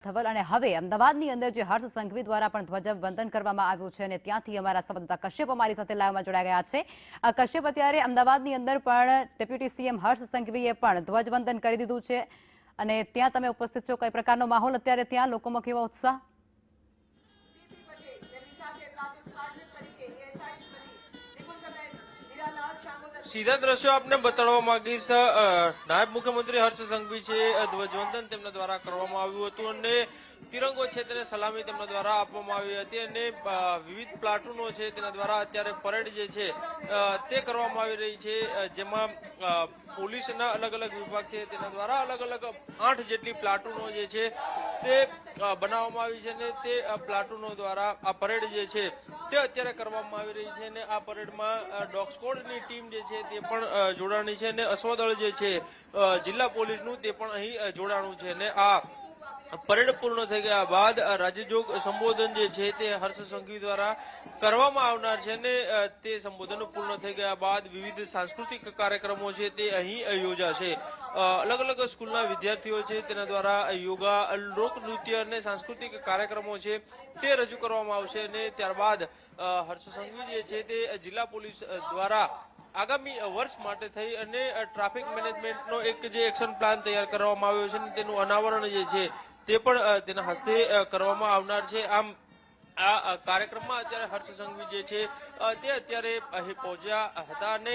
ધવલ અને હવે અમદાવાદની અંદર જે હર્ષ સંઘવી દ્વારા પણ ધ્વજવંદન કરવામાં આવ્યું છે અને ત્યાંથી અમારા સંવાદદાતા કશ્યપ અમારી સાથે લાઈવમાં જોડાઈ ગયા છે. કશ્યપ, અત્યારે અમદાવાદની અંદર પણ ડેપ્યુટી સીએમ હર્ષ સંઘવીએ પણ ધ્વજવંદન કરી દીધું છે અને ત્યાં તમે ઉપસ્થિત છો. કઈ પ્રકારનો માહોલ અત્યારે ત્યાં લોકોમાં કેવો ઉત્સાહ? સીધા દ્રશ્યો આપને બતાડવા માંગીશ. નાયબ મુખ્યમંત્રી હર્ષ સંઘવી છે, ધ્વજવંદન તેમના દ્વારા કરવામાં આવ્યું હતું અને તિરંગો છે તેને સલામી તેમના દ્વારા આપવામાં આવી હતી અને વિવિધ પ્લાટૂનો છે તેના દ્વારા અત્યારે પરેડ જે છે તે કરવામાં આવી રહી છે, જેમાં પોલીસના અલગ અલગ વિભાગ છે તેના દ્વારા અલગ અલગ 8 જેટલી પ્લાટૂનો જે છે તે બનાવવામાં આવી છે અને તે પ્લાટૂનો દ્વારા આ પરેડ જે છે તે અત્યારે કરવામાં આવી રહી છે અને આ પરેડમાં ડોગ સ્ક્વોડની ટીમ જે છે તે પણ જોડાણી છે અને અશ્વદળ જે છે જિલ્લા પોલીસનું તે પણ અહીં જોડાણું છે અને આ પરેડ પૂર્ણ થઈ ગયા બાદ રાજ્યજોગ સંબોધન જે છે તે હર્ષ સંઘવી દ્વારા કરવામાં આવનાર છે અને તે સંબોધન પૂર્ણ થઈ ગયા બાદ વિવિધ સાંસ્કૃતિક કાર્યક્રમો છે તે અહીં યોજાશે. અલગ અલગ સ્કૂલના વિદ્યાર્થીઓ છે તેના દ્વારા યોગા, લોકનૃત્ય અને સાંસ્કૃતિક કાર્યક્રમો છે તે રજૂ કરવામાં આવશે અને ત્યારબાદ હર્ષ સંઘવી જે છે તે જિલ્લા પોલીસ દ્વારા આગામી વર્ષ માટે થઈ અને ટ્રાફિક મેનેજમેન્ટનો એક જે એક્શન પ્લાન તૈયાર કરવામાં આવ્યો છે અને તેનું અનાવરણ જે છે તે પણ તેના હસ્તે કરવામાં આવનાર છે. આમ આ કાર્યક્રમમાં અત્યારે હર્ષ સંઘવી જે છે તે અત્યારે અહીં પહોંચ્યા હતા અને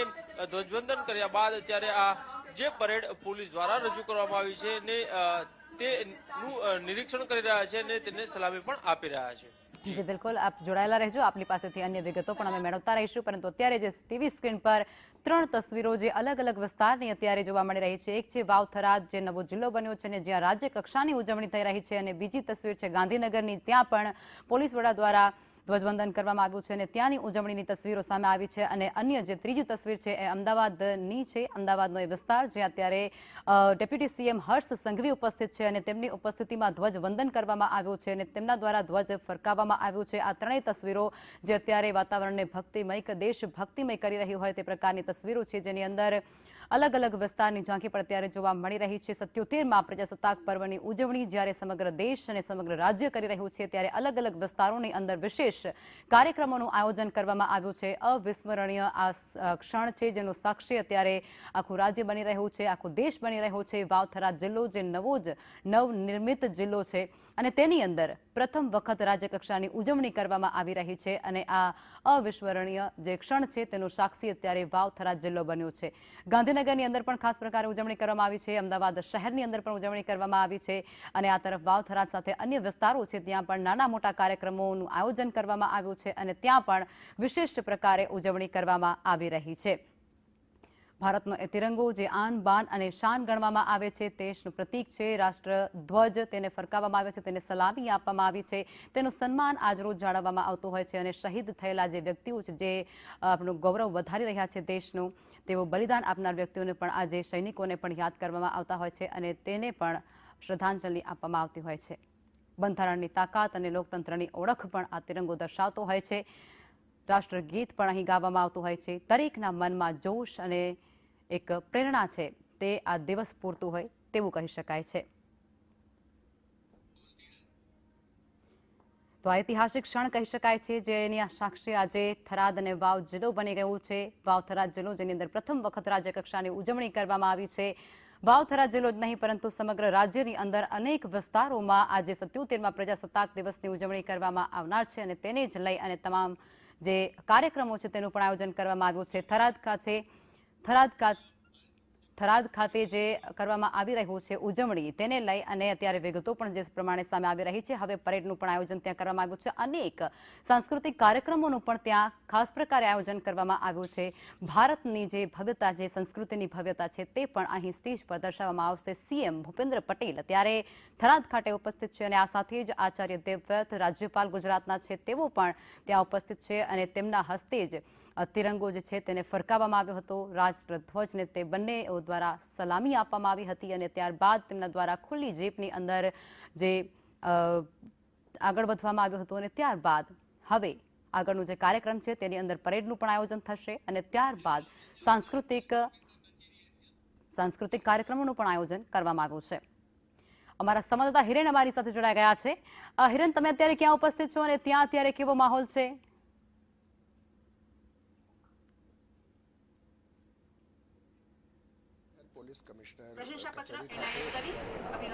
ધ્વજવંદન કર્યા બાદ અત્યારે આ જે પરેડ પોલીસ દ્વારા રજૂ કરવામાં આવી છે અને તેનું નિરીક્ષણ કરી રહ્યા છે અને તેને સલામી પણ આપી રહ્યા છે. જી બિલકુલ, આપ જોડાયેલા રહેજો. આપની પાસેથી અન્ય વિગતો પણ અમે મેળવતા રહીશું. પરંતુ અત્યારે જે ટીવી સ્ક્રીન પર 3 તસવીરો જે અલગ અલગ વિસ્તારની અત્યારે જોવા મળી રહી છે. એક છે વાવ થરાદ, જે નવો જિલ્લો બન્યો છે અને જ્યાં રાજ્ય કક્ષાની ઉજવણી થઈ રહી છે, અને બીજી તસવીર છે ગાંધીનગરની, ત્યાં પણ પોલીસ વડા દ્વારા ધ્વજવંદન કરવામાં આવ્યું છે અને ત્યાંની ઉજવણીની તસવીરો સામે આવી છે. અને અન્ય જે ત્રીજી તસવીર છે એ અમદાવાદની છે. અમદાવાદનો એ વિસ્તાર જે અત્યારે ડેપ્યુટી સીએમ હર્ષ સંઘવી ઉપસ્થિત છે અને તેમની ઉપસ્થિતિમાં ધ્વજવંદન કરવામાં આવ્યું છે અને તેમના દ્વારા ધ્વજ ફરકાવવામાં આવ્યું છે. આ ત્રણેય તસવીરો જે અત્યારે વાતાવરણને ભક્તિમય, દેશ ભક્તિમય કરી રહી હોય તે પ્રકારની તસવીરો છે, જેની અંદર અલગ અલગ વિસ્તારની ઝાંખી પણ અત્યારે જોવા મળી રહી છે. 77મા પ્રજાસત્તાક પર્વની ઉજવણી જ્યારે સમગ્ર દેશ અને સમગ્ર રાજ્ય કરી રહ્યું છે, ત્યારે અલગ અલગ વિસ્તારોની અંદર વિશેષ કાર્યક્રમોનું આયોજન કરવામાં આવ્યું છે. અવિસ્મરણીય આ ક્ષણ છે જેનું સાક્ષી અત્યારે આખું રાજ્ય બની રહ્યું છે, આખો દેશ બની રહ્યો છે. વાવ થરાદ જિલ્લો જે નવનિર્મિત જિલ્લો છે અને તેની અંદર પ્રથમ વખત રાજ્ય કક્ષાની ઉજવણી કરવામાં આવી રહી છે અને આ અવિસ્મરણીય જે ક્ષણ છે તેનું સાક્ષી અત્યારે વાવ થરાદ જિલ્લો બન્યો છે. ગાંધીનગરની અંદર પણ ખાસ પ્રકારે ઉજવણી કરવામાં આવી છે. અમદાવાદ શહેરની અંદર પણ ઉજવણી કરવામાં આવી છે અને આ તરફ વાવ થરાદ સાથે અન્ય વિસ્તારો છે ત્યાં પણ નાના મોટા કાર્યક્રમોનું આયોજન કરવામાં આવ્યું છે અને ત્યાં પણ વિશિષ્ટ પ્રકારે ઉજવણી કરવામાં આવી રહી છે. ભારતનો એ તિરંગો જે આન બાન અને શાન ગણવામાં આવે છે, દેશનું પ્રતીક છે, રાષ્ટ્રધ્વજ, તેને ફરકાવવામાં આવે છે, તેને સલામી આપવામાં આવી છે, તેનું સન્માન આજરોજ જાળવવામાં આવતું હોય છે અને શહીદ થયેલા જે વ્યક્તિઓ છે, જે આપણું ગૌરવ વધારી રહ્યા છે દેશનું, તેઓ બલિદાન આપનાર વ્યક્તિઓને પણ આજે સૈનિકોને પણ યાદ કરવામાં આવતા હોય છે અને તેને પણ શ્રદ્ધાંજલિ આપવામાં આવતી હોય છે. બંધારણની તાકાત અને લોકતંત્રની ઓળખ પણ આ તિરંગો દર્શાવતો હોય છે. રાષ્ટ્રગીત પણ અહીં ગાવામાં આવતું હોય છે. દરેકના મનમાં જોશ અને એક પ્રેરણા છે તે આ દિવસ પૂરતું હોય તેવું કહી શકાય છે. તો આ ઐતિહાસિક ક્ષણ કહી શકાય છે જેની સાક્ષી આજે થરાદ અને વાવ જિલ્લો બની ગયું છે. વાવ થરાદ જિલ્લો જેની અંદર પ્રથમ વખત રાજ્ય કક્ષાની ઉજવણી કરવામાં આવી છે. વાવ થરાદ જિલ્લો જ નહીં પરંતુ સમગ્ર રાજ્યની અંદર અનેક વિસ્તારોમાં આજે 77મા પ્રજાસત્તાક દિવસની ઉજવણી કરવામાં આવનાર છે અને તેને જ લઈ અને તમામ જે કાર્યક્રમો છે તેનું પણ આયોજન કરવામાં આવ્યું છે. થરાદ ખાતે જે કરવામાં આવી રહ્યું છે ઉજવણી, તેને લઈ અને અત્યારે વિગતો પણ જે પ્રમાણે સામે આવી રહી છે. હવે પરેડનું પણ આયોજન ત્યાં કરવામાં આવ્યું છે. અનેક સાંસ્કૃતિક કાર્યક્રમોનું પણ ત્યાં ખાસ પ્રકારે આયોજન કરવામાં આવ્યું છે. ભારતની જે ભવ્યતા, જે સંસ્કૃતિની ભવ્યતા છે તે પણ અહીં સ્ટેજ પર દર્શાવવામાં આવશે. સીએમ ભૂપેન્દ્ર પટેલ અત્યારે થરાદ ખાતે ઉપસ્થિત છે અને આ સાથે જ આચાર્ય દેવવ્રત, રાજ્યપાલ ગુજરાતના છે, તેઓ પણ ત્યાં ઉપસ્થિત છે અને તેમના હસ્તે જ તિરંગો જે છે તેને ફરકાવવામાં આવ્યો હતો. રાષ્ટ્રધ્વજને તે બંને દ્વારા સલામી આપવામાં આવી હતી અને ત્યારબાદ તેમના દ્વારા ખુલ્લી જીપની અંદર જે આગળ વધવામાં આવ્યું હતું અને ત્યારબાદ હવે આગળનું જે કાર્યક્રમ છે તેની અંદર પરેડનું પણ આયોજન થશે અને ત્યારબાદ સાંસ્કૃતિક કાર્યક્રમોનું પણ આયોજન કરવામાં આવ્યું છે. અમારા સંવાદદાતા હિરેન અમારી સાથે જોડાઈ ગયા છે. હિરેન, તમે અત્યારે ક્યાં ઉપસ્થિત છો અને ત્યાં અત્યારે કેવો માહોલ છે? પોલીસ કમિશનર કચેરી ખાતે